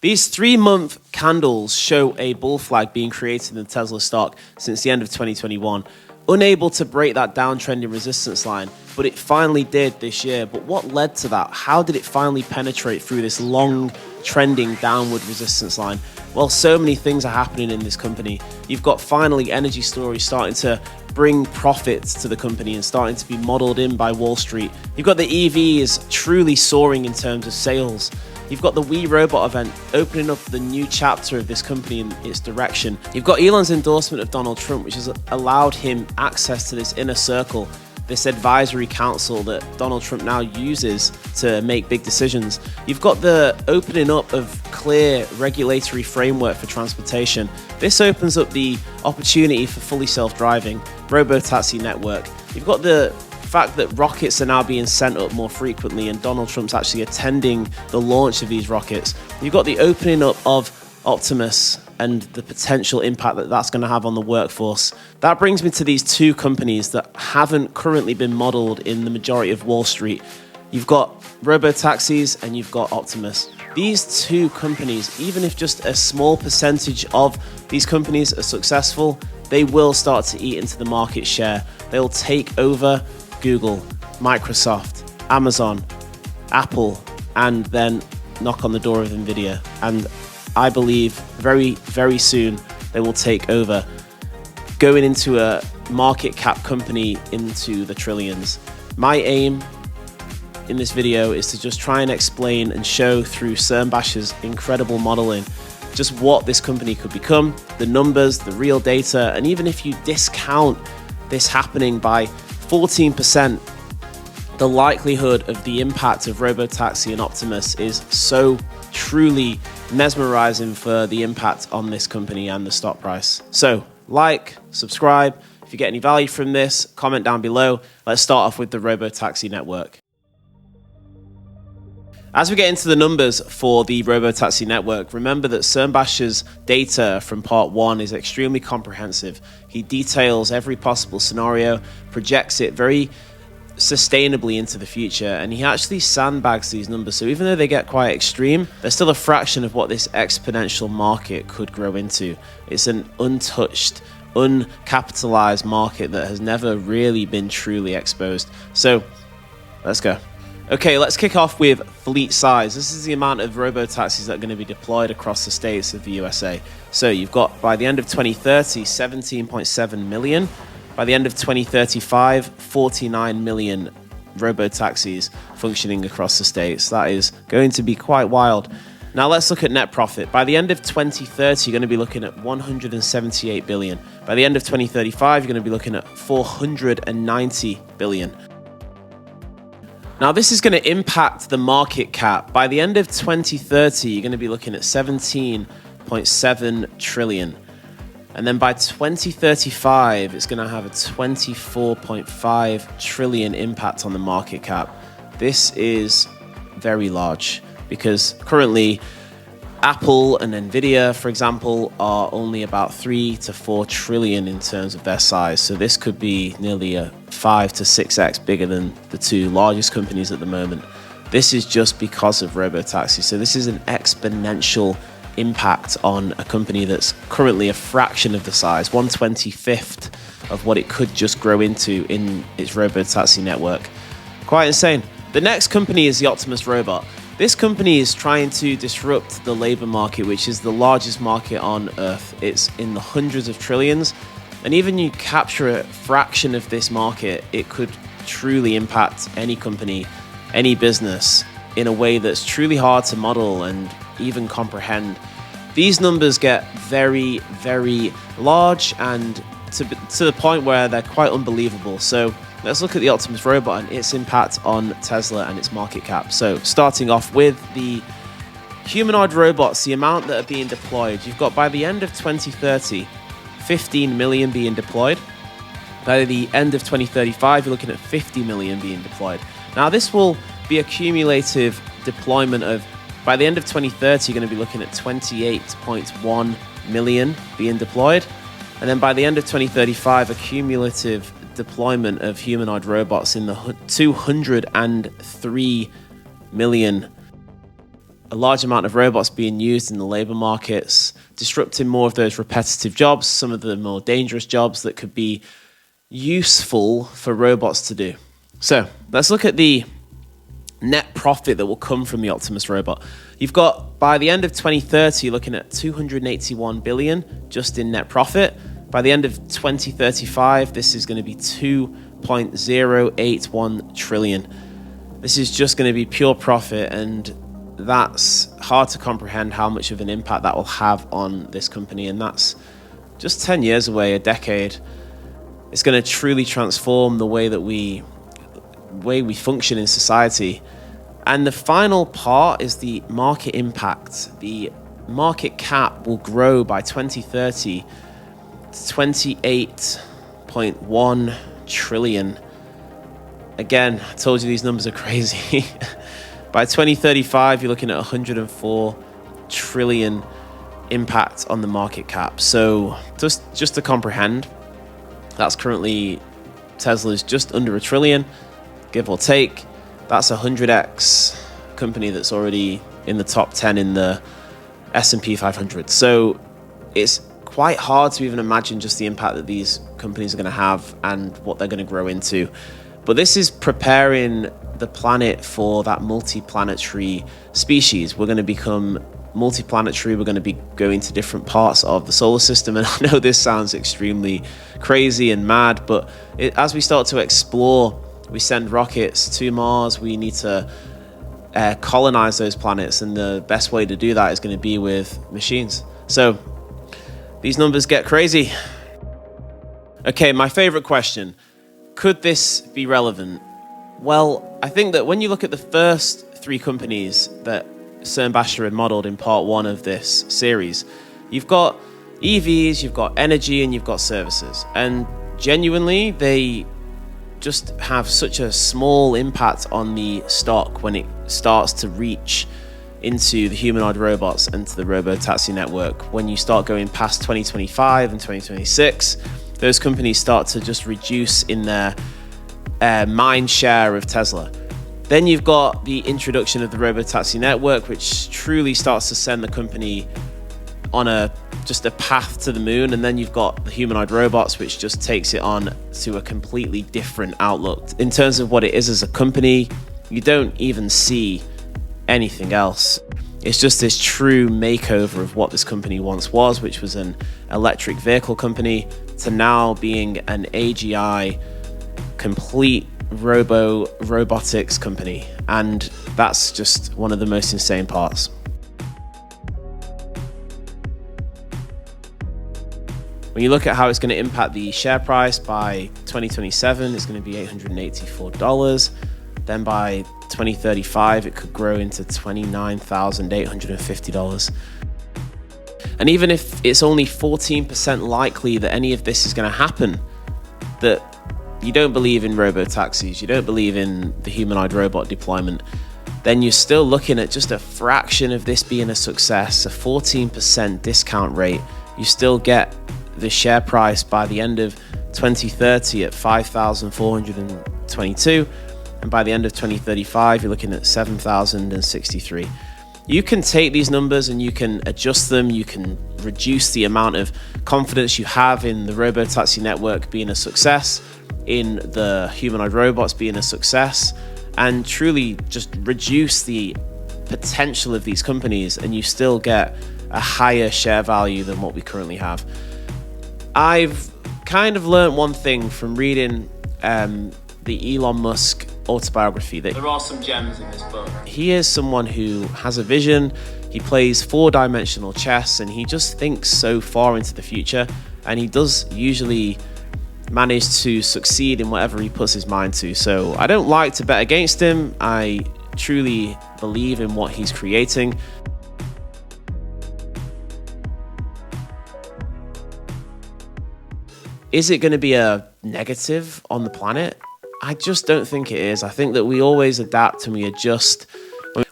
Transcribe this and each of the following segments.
These 3-month candles show a bull flag being created in the Tesla stock since the end of 2021. Unable to break that downtrending resistance line, but it finally did this year. But what led to that? How did it finally penetrate through this long trending downward resistance line? Well, so many things are happening in this company. You've got finally energy storage starting to bring profits to the company and starting to be modeled in by Wall Street. You've got the EVs truly soaring in terms of sales. You've got the We Robot event opening up the new chapter of this company in its direction. You've got Elon's endorsement of Donald Trump, which has allowed him access to this inner circle, this advisory council that Donald Trump now uses to make big decisions. You've got the opening up of clear regulatory framework for transportation. This opens up the opportunity for fully self-driving, robo-taxi network. You've got the fact that rockets are now being sent up more frequently and Donald Trump's actually attending the launch of these rockets. You've got the opening up of Optimus and the potential impact that that's going to have on the workforce. That brings me to these two companies that haven't currently been modeled in the majority of Wall Street. You've got robo-taxis and you've got Optimus. These two companies, even if just a small percentage of these companies are successful, they will start to eat into the market share. They'll take over Google, Microsoft, Amazon, Apple, and then knock on the door of Nvidia. And I believe very, very soon they will take over, going into a market cap company into the trillions. My aim in this video is to just try and explain and show through Cernbach's incredible modeling just what this company could become, the numbers, the real data, and even if you discount this happening by 14%, the likelihood of the impact of Robotaxi and Optimus is so truly mesmerizing for the impact on this company and the stock price. So, like, subscribe. If you get any value from this, comment down below. Let's start off with the Robotaxi network. As we get into the numbers for the Robotaxi network, remember that Cernbach's data from part 1 is extremely comprehensive. He details every possible scenario, projects it very sustainably into the future, and he actually sandbags these numbers. So even though they get quite extreme, they're still a fraction of what this exponential market could grow into. It's an untouched, uncapitalized market that has never really been truly exposed. So let's go. Okay, let's kick off with fleet size. This is the amount of robo-taxis that are going to be deployed across the states of the USA. So you've got, by the end of 2030, 17.7 million. By the end of 2035, 49 million robo-taxis functioning across the states. That is going to be quite wild. Now let's look at net profit. By the end of 2030, you're going to be looking at 178 billion. By the end of 2035, you're going to be looking at 490 billion. Now, this is going to impact the market cap. By the end of 2030, you're going to be looking at 17.7 trillion. And then by 2035, it's going to have a 24.5 trillion impact on the market cap. This is very large because currently Apple and Nvidia, for example, are only about 3 to 4 trillion in terms of their size. So this could be nearly a 5 to 6x bigger than the two largest companies at the moment. This is just because of Robotaxi. So this is an exponential impact on a company that's currently a fraction of the size, 1/25th of what it could just grow into in its Robotaxi network. Quite insane. The next company is the Optimus robot. This company is trying to disrupt the labor market, which is the largest market on Earth. It's in the hundreds of trillions. And even you capture a fraction of this market, it could truly impact any company, any business in a way that's truly hard to model and even comprehend. These numbers get very, very large and to the point where they're quite unbelievable. So let's look at the Optimus robot and its impact on Tesla and its market cap. So starting off with the humanoid robots, the amount that are being deployed, you've got by the end of 2030, 15 million being deployed. By the end of 2035, you're looking at 50 million being deployed. Now this will be a cumulative deployment of, by the end of 2030, you're going to be looking at 28.1 million being deployed. And then by the end of 2035, a cumulative deployment of humanoid robots in the 203 million a large amount of robots being used in the labor markets, disrupting more of those repetitive jobs, some of the more dangerous jobs that could be useful for robots to do. So let's look at the net profit that will come from the Optimus robot. You've got, by the end of 2030, you're looking at 281 billion just in net profit. By the end of 2035, this is going to be 2.081 trillion. This is just going to be pure profit, and that's hard to comprehend how much of an impact that will have on this company. And that's just 10 years away, a decade. It's going to truly transform the way that we function in society. And the final part is the market impact. The market cap will grow by 2030 to 28.1 trillion. Again, I told you these numbers are crazy. By 2035, you're looking at 104 trillion impact on the market cap. So just to comprehend, that's currently Tesla's just under a trillion, give or take. That's a 100x company that's already in the top 10 in the S&P 500. So it's quite hard to even imagine just the impact that these companies are going to have and what they're going to grow into. But this is preparing the planet for that multi-planetary species. We're going to become multi-planetary. We're going to be going to different parts of the solar system. And I know this sounds extremely crazy and mad, but as we start to explore, we send rockets to Mars, we need to colonize those planets. And the best way to do that is going to be with machines. So these numbers get crazy. Okay, my favorite question. Could this be relevant? Well, I think that when you look at the first three companies that Cern Basher had modeled in part one of this series, you've got EVs, you've got energy, and you've got services. And genuinely, they just have such a small impact on the stock when it starts to reach into the humanoid robots and to the robo-taxi network. When you start going past 2025 and 2026, those companies start to just reduce in their mind share of Tesla. Then you've got the introduction of the robo-taxi network, which truly starts to send the company on just a path to the moon. And then you've got the humanoid robots, which just takes it on to a completely different outlook. In terms of what it is as a company, you don't even see anything else. It's just this true makeover of what this company once was, which was an electric vehicle company, to now being an AGI complete robotics company. And that's just one of the most insane parts. When you look at how it's going to impact the share price, by 2027, it's going to be $884. Then by 2035, it could grow into $29,850. And even if it's only 14% likely that any of this is going to happen, that you don't believe in robo-taxis, you don't believe in the humanoid robot deployment, then you're still looking at just a fraction of this being a success, a 14% discount rate. You still get the share price by the end of 2030 at 5,422, and by the end of 2035 you're looking at 7,063. You can take these numbers and you can adjust them, you can reduce the amount of confidence you have in the robo-taxi network being a success, in the humanoid robots being a success, and truly just reduce the potential of these companies, and you still get a higher share value than what we currently have. I've kind of learned one thing from reading the Elon Musk autobiography, that there are some gems in this book. He is someone who has a vision, he plays four-dimensional chess, and he just thinks so far into the future, and he does usually manage to succeed in whatever he puts his mind to. So I don't like to bet against him. I truly believe in what he's creating. Is it going to be a negative on the planet? I just don't think it is. I think that we always adapt and we adjust.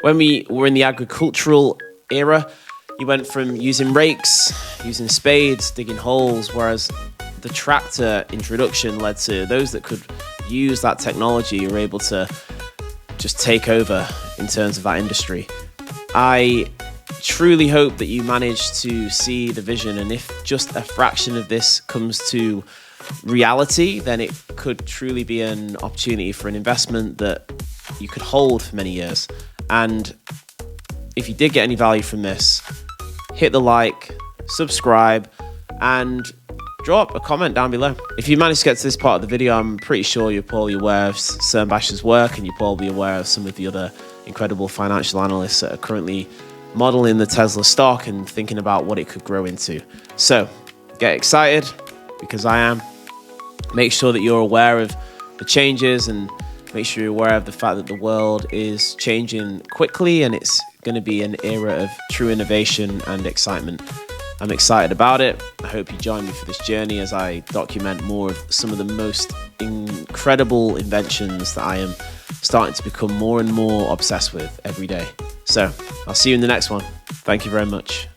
When we were in the agricultural era, you went from using rakes, using spades, digging holes, whereas the tractor introduction led to those that could use that technology were able to just take over in terms of that industry. I truly hope that you manage to see the vision, and if just a fraction of this comes to reality, then it could truly be an opportunity for an investment that you could hold for many years. And if you did get any value from this, hit the like, subscribe, and drop a comment down below. If you managed to get to this part of the video, I'm pretty sure you're probably aware of Cern Bash's work, and you're probably aware of some of the other incredible financial analysts that are currently modeling the Tesla stock and thinking about what it could grow into. So get excited, because I am. Make sure that you're aware of the changes, and make sure you're aware of the fact that the world is changing quickly, and it's going to be an era of true innovation and excitement. I'm excited about it. I hope you join me for this journey as I document more of some of the most incredible inventions that I am starting to become more and more obsessed with every day. So I'll see you in the next one. Thank you very much.